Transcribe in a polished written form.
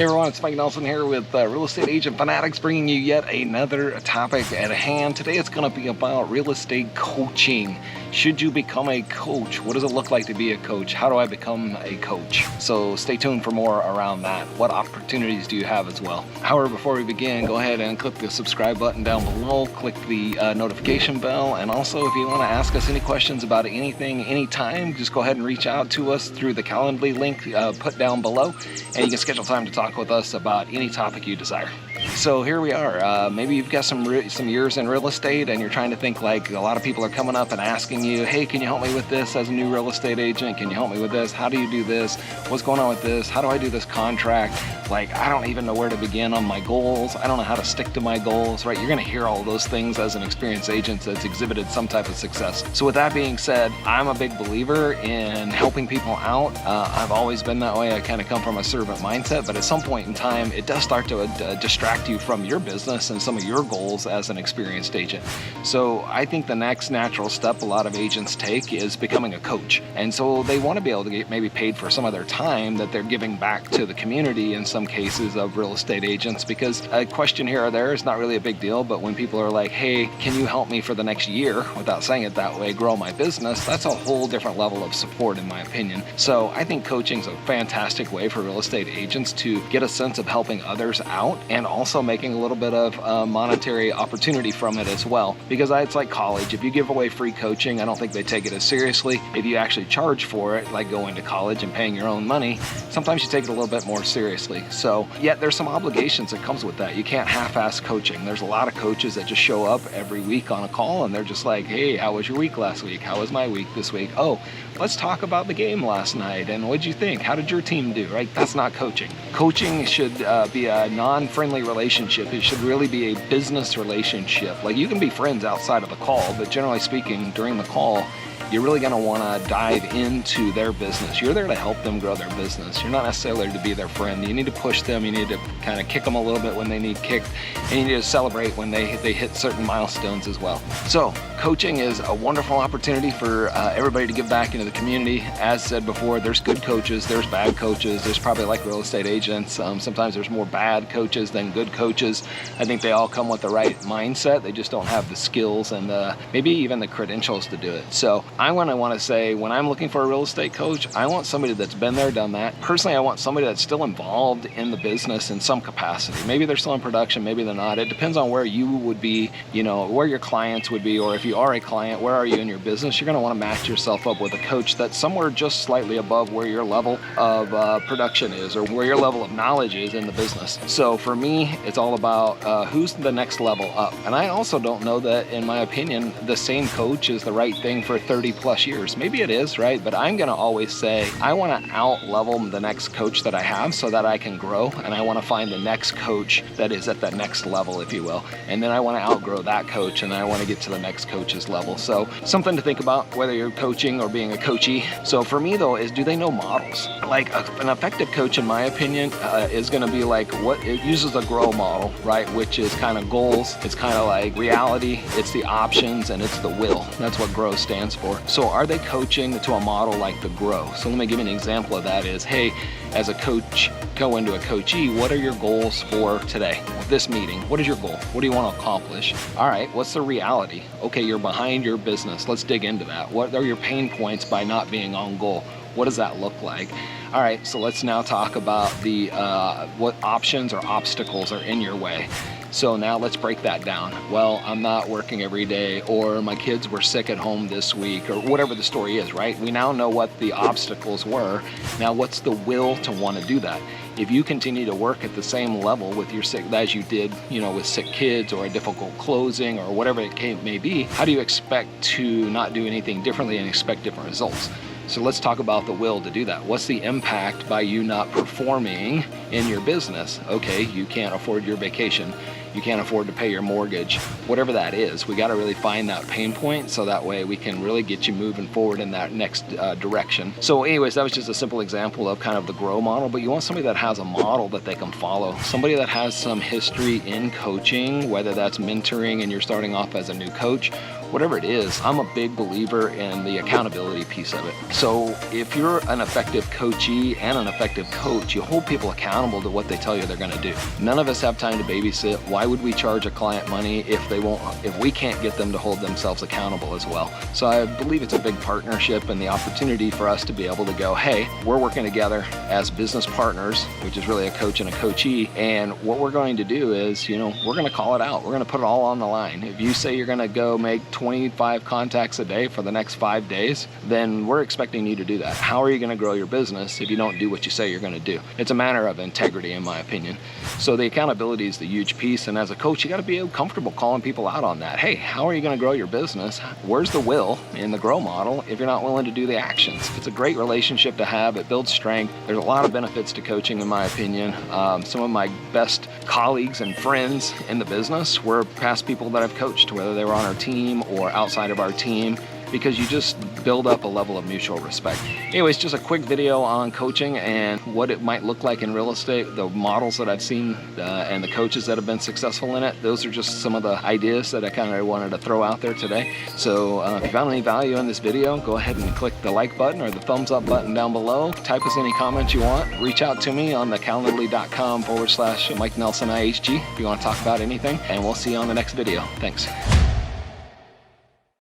Hey everyone, it's Mike Nelson here with Real Estate Agent Fanatics, bringing you yet another topic at hand. Today it's going to be about real estate coaching. Should you become a coach? What does it look like to be a coach? How do I become a coach? So stay tuned for more around that. What opportunities do you have as well? However, before we begin, go ahead and click the subscribe button down below, click the notification bell, and also if you want to ask us any questions about anything, anytime, just go ahead and reach out to us through the Calendly link put down below, and you can schedule time to talk with us about any topic you desire. So here we are. Maybe you've got some years in real estate and you're trying to think, like, a lot of people are coming up and asking you, hey, can you help me with this as a new real estate agent? Can you help me with this? How do you do this? What's going on with this? How do I do this contract? Like, I don't even know where to begin on my goals. I don't know how to stick to my goals, right? You're going to hear all those things as an experienced agent that's exhibited some type of success. So with that being said, I'm a big believer in helping people out. I've always been that way. I kind of come from a servant mindset, but at some point in time, it does start to distract you from your business and some of your goals as an experienced agent. So I think the next natural step a lot of agents take is becoming a coach. And so they want to be able to get maybe paid for some of their time that they're giving back to the community in some cases of real estate agents, because a question here or there is not really a big deal. But when people are like, hey, can you help me for the next year, without saying it that way, grow my business, that's a whole different level of support in my opinion. So I think coaching is a fantastic way for real estate agents to get a sense of helping others out and also making a little bit of monetary opportunity from it as well. Because it's like college. If you give away free coaching, I don't think they take it as seriously. If you actually charge for it, like going to college and paying your own money, sometimes you take it a little bit more seriously. So yet there's some obligations that comes with that. You can't half-ass coaching. There's a lot of coaches that just show up every week on a call and they're just like, hey, how was your week last week? How was my week this week? Oh, let's talk about the game last night and what'd you think? How did your team do? Right? That's not coaching. Coaching should be a non-friendly relationship. It should really be a business relationship. Like, you can be friends outside of the call, but generally speaking, during the call, you're really going to want to dive into their business. You're there to help them grow their business. You're not necessarily there to be their friend. You need to push them. You need to kind of kick them a little bit when they need kicked, and you need to celebrate when they hit certain milestones as well. So coaching is a wonderful opportunity for everybody to give back into the community. As said before, there's good coaches, there's bad coaches. There's probably, like real estate agents, sometimes there's more bad coaches than good coaches. I think they all come with the right mindset. They just don't have the skills and maybe even the credentials to do it. So I want to say, when I'm looking for a real estate coach, I want somebody that's been there, done that. Personally, I want somebody that's still involved in the business in some capacity. Maybe they're still in production, maybe they're not. It depends on where you would be, where your clients would be, or if you are a client, where are you in your business? You're going to want to match yourself up with a coach that's somewhere just slightly above where your level of production is, or where your level of knowledge is in the business. So for me, it's all about who's the next level up. And I also don't know that, in my opinion, the same coach is the right thing for 30 plus years. Maybe it is, right? But I'm going to always say I want to out-level the next coach that I have so that I can grow, and I want to find the next coach that is at that next level, if you will. And then I want to outgrow that coach, and then I want to get to the next coach's level. So something to think about, whether you're coaching or being a coachee. So for me, though, is, do they know models? Like, an effective coach, in my opinion, is going to be like, what it uses a grow model, right? Which is kind of goals. It's kind of like reality. It's the options, and it's the will. That's what grow stands for. So are they coaching to a model like the grow? So let me give you an example of that is, hey, as a coach, go into a coachee, what are your goals for today? This meeting, what is your goal? What do you want to accomplish? All right, what's the reality? Okay, you're behind your business. Let's dig into that. What are your pain points by not being on goal? What does that look like? All right, so let's now talk about the what options or obstacles are in your way. So now let's break that down. Well, I'm not working every day, or my kids were sick at home this week, or whatever the story is, right? We now know what the obstacles were. Now what's the will to want to do that? If you continue to work at the same level with your sick, as you did, with sick kids or a difficult closing or whatever it may be, how do you expect to not do anything differently and expect different results? So let's talk about the will to do that. What's the impact by you not performing in your business? Okay, you can't afford your vacation. You can't afford to pay your mortgage, whatever that is. We got to really find that pain point so that way we can really get you moving forward in that next direction. So anyways, that was just a simple example of kind of the grow model, but you want somebody that has a model that they can follow. Somebody that has some history in coaching, whether that's mentoring and you're starting off as a new coach, whatever it is, I'm a big believer in the accountability piece of it. So if you're an effective coachee and an effective coach, you hold people accountable to what they tell you they're going to do. None of us have time to babysit. Why would we charge a client money if we can't get them to hold themselves accountable as well? So I believe it's a big partnership and the opportunity for us to be able to go, hey, we're working together as business partners, which is really a coach and a coachee. And what we're going to do is, we're going to call it out. We're going to put it all on the line. If you say you're going to go make 25 contacts a day for the next 5 days, then we're expecting you to do that. How are you going to grow your business if you don't do what you say you're going to do? It's a matter of integrity, in my opinion. So the accountability is the huge piece. And as a coach, you got to be comfortable calling people out on that. Hey, how are you going to grow your business? Where's the will in the grow model if you're not willing to do the actions? It's a great relationship to have. It builds strength. There's a lot of benefits to coaching, in my opinion. Some of my best colleagues and friends in the business were past people that I've coached, whether they were on our team or outside of our team, because you just build up a level of mutual respect. Anyways, just a quick video on coaching and what it might look like in real estate, the models that I've seen and the coaches that have been successful in it. Those are just some of the ideas that I kind of wanted to throw out there today. So if you found any value in this video, go ahead and click the like button or the thumbs up button down below. Type us any comments you want. Reach out to me on the calendly.com/Mike Nelson IHG if you want to talk about anything, and we'll see you on the next video. Thanks.